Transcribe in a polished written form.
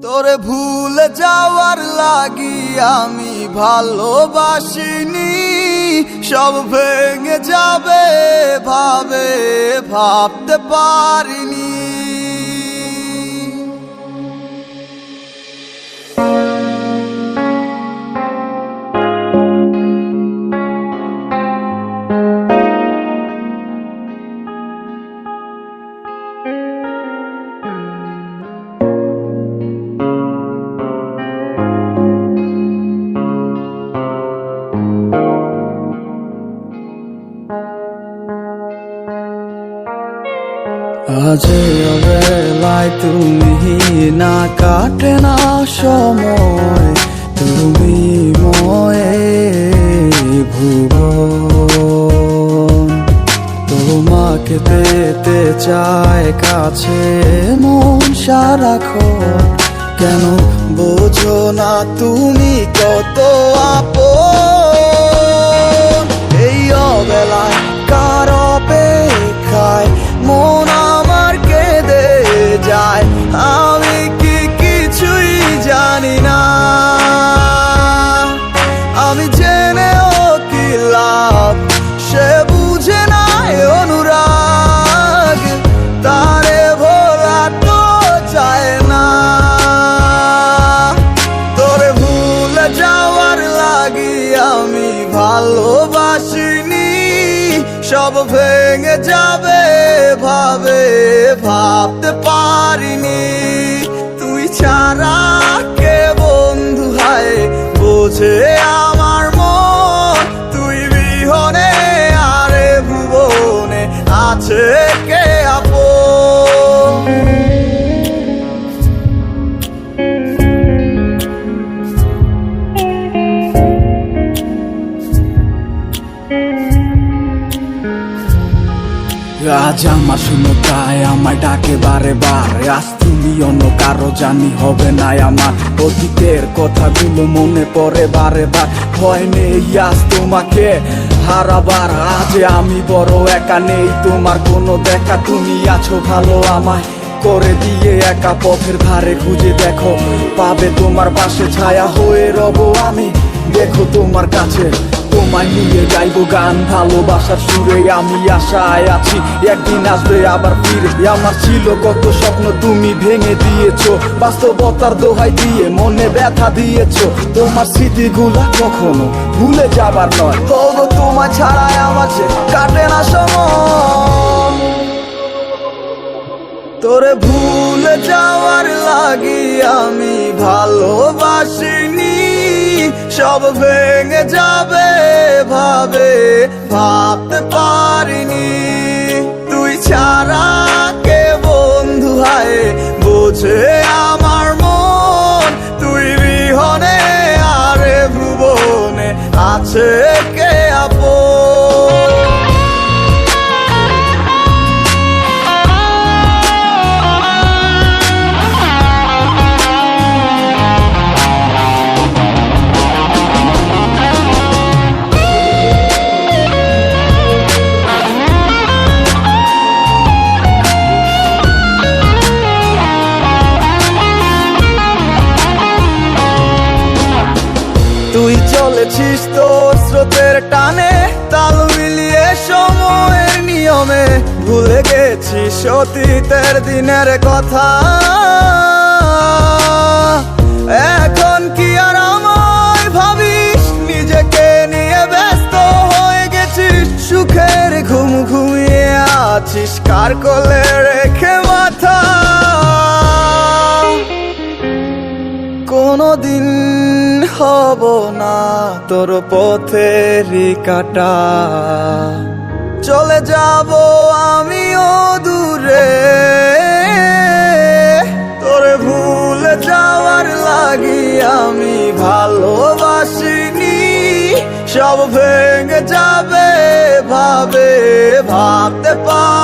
তোরে ভুলে যাওয়ার লাগি আমি ভালোবাসিনি, সব ভেঙে যাবে ভাবতে পারিনি। আজ বেলায় তুমি না, কাটে না সময়, তুমি ময়ে ভুবন। তোমাকে পেতে চায় কাছে মন সারাক্ষণ, কেন বোঝো না তুমি কত আপন। এই অবেলায় কার অপেক্ষায় মন আমার কেঁদে যায়, আমি কি কিছুই জানি না। আমি জেনেও কি লাভ, সে বুঝে নাই অনুরাগ, তারে ভোলা তো যায় না। তোরে ভুলে যাওয়ার লাগি আমি ভালোবাসিনি, সব ভেঙে যাবে ভাবতে পারিনি। তুই ছাড়া কে বন্ধু হায় বোঝে আমার মন, তুই বিহনে আরে ভুবনে আছে কে আপন। আজ আমার শূন্যতায় আমায় ডাকে বারে বারে, আজ তুমি অন্য কারো জানি হবে না আমার। অতীতের কথাগুলো মনে পড়ে বারে বার, ভয় নেই আজ তোমাকে হারাবার। আজ আমি বড় একা, নেই তোমার কোনো দেখা, তুমি আছো ভালো আমায় করে দিয়ে একা। পথের ধারে খুঁজে দেখো, পাবে তোমার পাশে ছায়া হয়ে রব আমি। দেখো তোমার কাছে তোমায় নিয়ে গাইবো গান, ভালোবাসার সুরে আমি আশায় আছি একদিন আসবে আবার ফিরে। আমার ছিল কত স্বপ্ন তুমি ভেঙে দিয়েছো, বাস্তবতার দোহাই দিয়ে মনে ব্যথা দিয়েছো। তোমার স্মৃতিগুলা কখনো ভুলে যাবার নয়, তবু তোমার ছাড়াই আমার যে কাটে না সময়। তোরে ভুলে যাওয়ার লাগি আমি ভালোবাসিনি, সব ভেঙে যাবে ভাবতে পারিনি। তুই ছাড়া কে বন্ধু হায় বোঝে আমার মন, তুই বিহনে আরে ভুবনে আছে কে আপন। তুই চলেছিস তোর স্রোতের টানে, তাল মিলিয়ে সময়ের নিয়মে, ভুলে গেছিস অতীতের দিনের কথা। এখন কি আর আমায় ভাবিস, নিজেকে নিয়ে ব্যস্ত হয়ে গেছিস, সুখের ঘুম ঘুমিয়ে আছিস কার কোলে রেখে মাথা। কোনদিন হব না তোর পথেরই কাটা, চলে যাব আমিও দূরে। তোরে ভুলে যাওয়ার লাগি আমি ভালোবাসিনি, সব ভেঙে যাবে ভাবতে পার